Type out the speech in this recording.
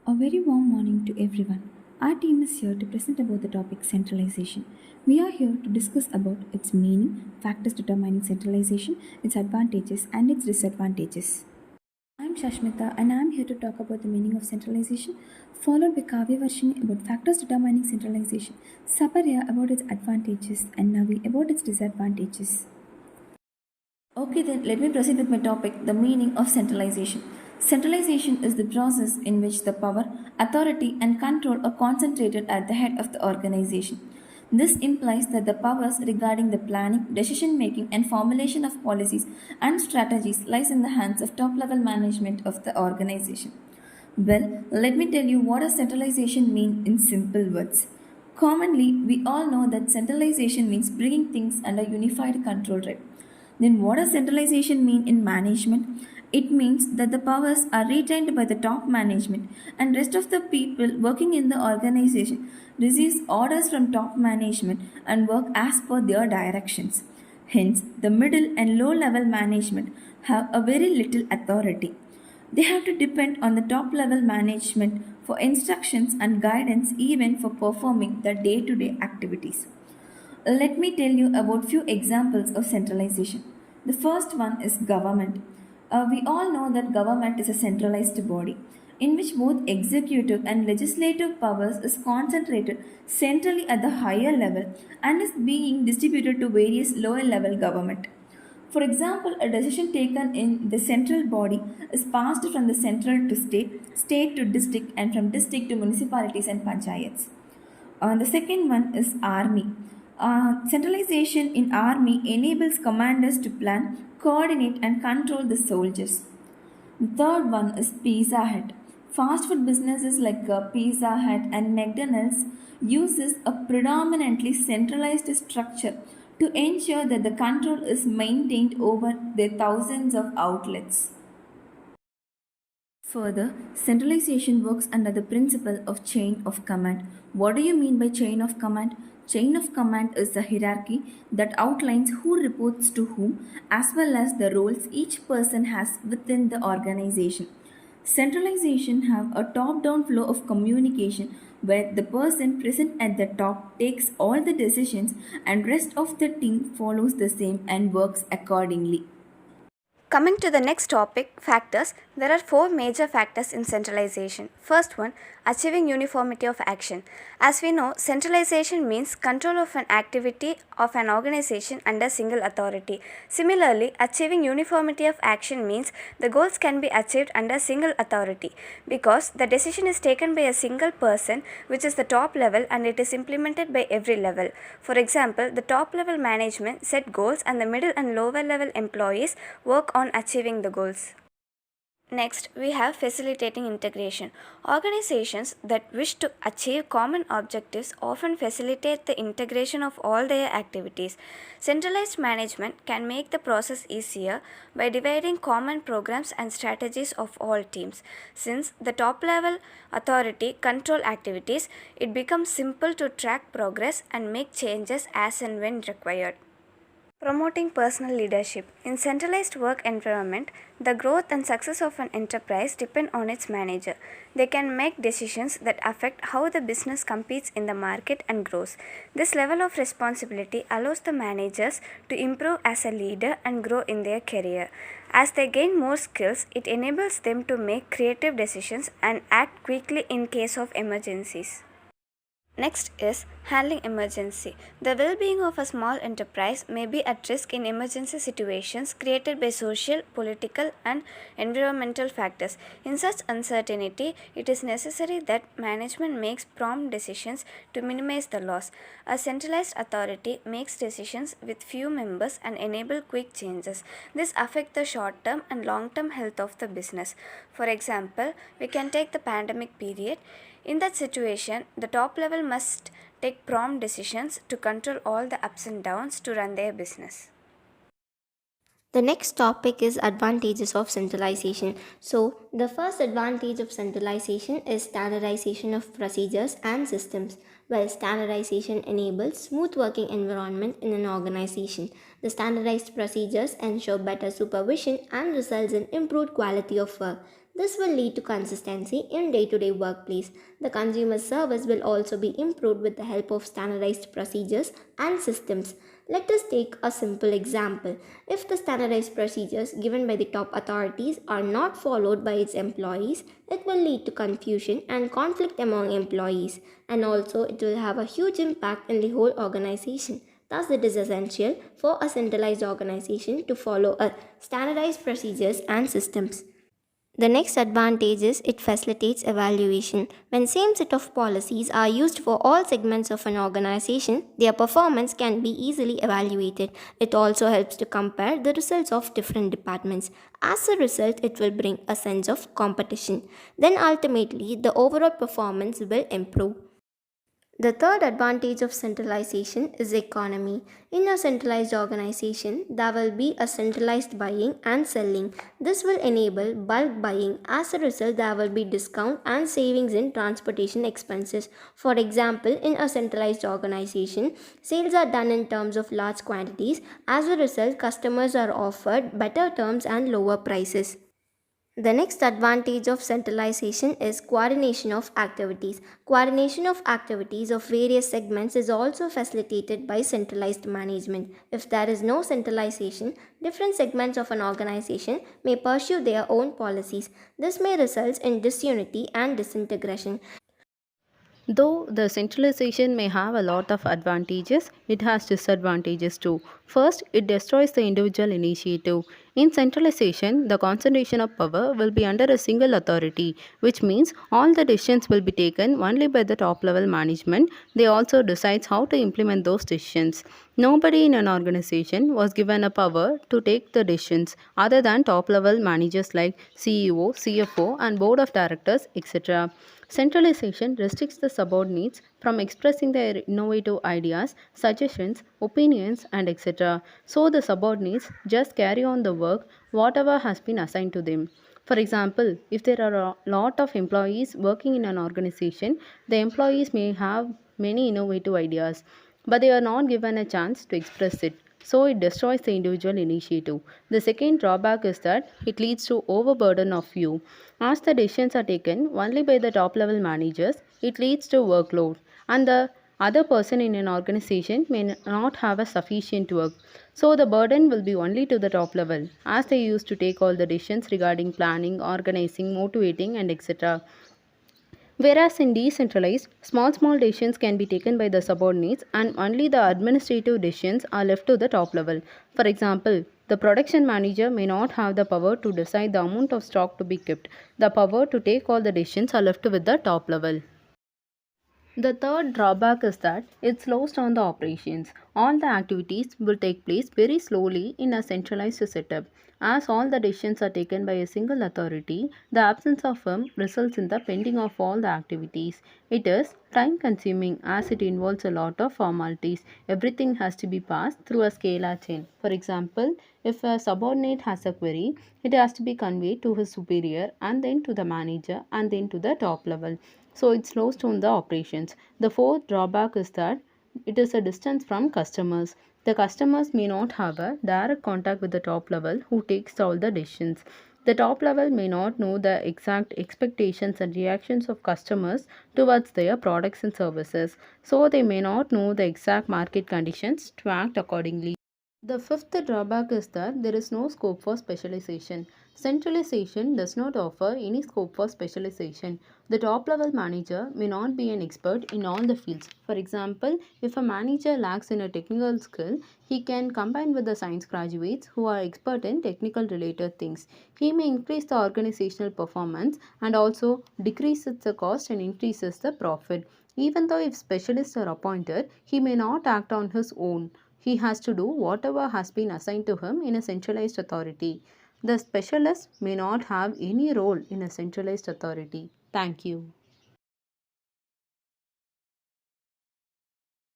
A very warm morning to everyone. Our team is here to present about the topic centralization. We are here to discuss about its meaning, factors determining centralization, its advantages and its disadvantages. I am Sasmita and I am here to talk about the meaning of centralization, followed by Kavyavarshini about factors determining centralization, Saparya about its advantages and Navi about its disadvantages. Okay, then let me proceed with my topic the meaning of centralization. Centralization is the process in which the power, authority, and control are concentrated at the head of the organization. This implies that the powers regarding the planning, decision making, and formulation of policies and strategies lies in the hands of top level management of the organization. Well, let me tell you what does centralization mean in simple words. Commonly, we all know that centralization means bringing things under unified control, right? Then, what does centralization mean in management? It means that the powers are retained by the top management and rest of the people working in the organization receives orders from top management and work as per their directions. Hence, the middle and low level management have a very little authority. They have to depend on the top level management for instructions and guidance even for performing the day-to-day activities. Let me tell you about few examples of centralization. The first one is government. We all know that government is a centralized body in which both executive and legislative powers is concentrated centrally at the higher level and is being distributed to various lower level government. For example, a decision taken in the central body is passed from the central to state, state to district, and from district to municipalities and panchayats. The second one is army. Centralization in army enables commanders to plan, coordinate, and control the soldiers. The third one is Pizza Hut. Fast food businesses like Pizza Hut and McDonald's uses a predominantly centralized structure to ensure that the control is maintained over their thousands of outlets. Further, centralization works under the principle of chain of command. What do you mean by chain of command? Chain of command is the hierarchy that outlines who reports to whom as well as the roles each person has within the organization. Centralization have a top-down flow of communication where the person present at the top takes all the decisions and rest of the team follows the same and works accordingly. Coming to the next topic, factors, there are four major factors in centralization. First one, achieving uniformity of action. As we know, centralization means control of an activity of an organization under single authority. Similarly, achieving uniformity of action means the goals can be achieved under single authority because the decision is taken by a single person, which is the top level, and it is implemented by every level. For example, the top level management set goals and the middle and lower level employees work on achieving the goals. Next, we have facilitating integration. Organizations that wish to achieve common objectives often facilitate the integration of all their activities. Centralized management can make the process easier by dividing common programs and strategies of all teams. Since the top level authority control activities, it becomes simple to track progress and make changes as and when required. Promoting personal leadership. In centralized work environment, the growth and success of an enterprise depend on its manager. They can make decisions that affect how the business competes in the market and grows. This level of responsibility allows the managers to improve as a leader and grow in their career. As they gain more skills, it enables them to make creative decisions and act quickly in case of emergencies. Next is handling emergency. The well-being of a small enterprise may be at risk in emergency situations created by social, political, and environmental factors. In such uncertainty, it is necessary that management makes prompt decisions to minimize the loss. A centralized authority makes decisions with few members and enable quick changes. This affects the short-term and long-term health of the business. For example, we can take the pandemic period. In that situation, the top level must take prompt decisions to control all the ups and downs to run their business. The next topic is advantages of centralization. So, the first advantage of centralization is standardization of procedures and systems. While standardization enables smooth working environment in an organization, the standardized procedures ensure better supervision and results in improved quality of work. This will lead to consistency in day to day workplace. The consumer service will also be improved with the help of standardized procedures and systems. Let us take a simple example. If the standardized procedures given by the top authorities are not followed by its employees, it will lead to confusion and conflict among employees, and also it will have a huge impact in the whole organization. Thus, it is essential for a centralized organization to follow a standardized procedures and systems. The next advantage is it facilitates evaluation. When same set of policies are used for all segments of an organization, their performance can be easily evaluated. It also helps to compare the results of different departments. As a result, it will bring a sense of competition. Then ultimately, the overall performance will improve. The third advantage of centralization is economy. In a centralized organization, there will be a centralized buying and selling. This will enable bulk buying. As a result, there will be discount and savings in transportation expenses. For example, in a centralized organization, sales are done in terms of large quantities. As a result, customers are offered better terms and lower prices. The next advantage of centralization is coordination of activities. Coordination of activities of various segments is also facilitated by centralized management. If there is no centralization, different segments of an organization may pursue their own policies. This may result in disunity and disintegration. Though the centralization may have a lot of advantages, it has disadvantages too. First, it destroys the individual initiative. In centralization, the concentration of power will be under a single authority, which means all the decisions will be taken only by the top level management. They also decides how to implement those decisions. Nobody in an organization was given a power to take the decisions other than top level managers like CEO, CFO, and board of directors, etc. Centralization restricts the subordinates from expressing their innovative ideas, suggestions, opinions, and etc. So the subordinates just carry on the work whatever has been assigned to them. For example, if there are a lot of employees working in an organization, the employees may have many innovative ideas, but they are not given a chance to express it. So it destroys the individual initiative. The second drawback is that it leads to overburden of you. As the decisions are taken only by the top level managers, it leads to workload, and the other person in an organization may not have a sufficient work. So the burden will be only to the top level, as they used to take all the decisions regarding planning, organizing, motivating, and etc. Whereas in decentralized, small decisions can be taken by the subordinates and only the administrative decisions are left to the top level. For example, the production manager may not have the power to decide the amount of stock to be kept. The power to take all the decisions are left with the top level. The third drawback is that it slows down the operations. All the activities will take place very slowly in a centralized setup. As all the decisions are taken by a single authority, the absence of firm results in the pending of all the activities. It is time consuming as it involves a lot of formalities. Everything has to be passed through a scalar chain. For example, if a subordinate has a query, it has to be conveyed to his superior and then to the manager and then to the top level. So it slows down the operations. The fourth drawback is that it is a distance from customers. The customers may not have a direct contact with the top level who takes all the decisions. The top level may not know the exact expectations and reactions of customers towards their products and services, so they may not know the exact market conditions to act accordingly. The fifth drawback is that there is no scope for specialization. Centralization does not offer any scope for specialization. The top level manager may not be an expert in all the fields. For example, if a manager lacks in a technical skill, he can combine with the science graduates who are expert in technical related things. He may increase the organizational performance and also decreases the cost and increases the profit. Even though if specialists are appointed, he may not act on his own. He has to do whatever has been assigned to him in a centralized authority. The specialist may not have any role in a centralized authority. Thank you.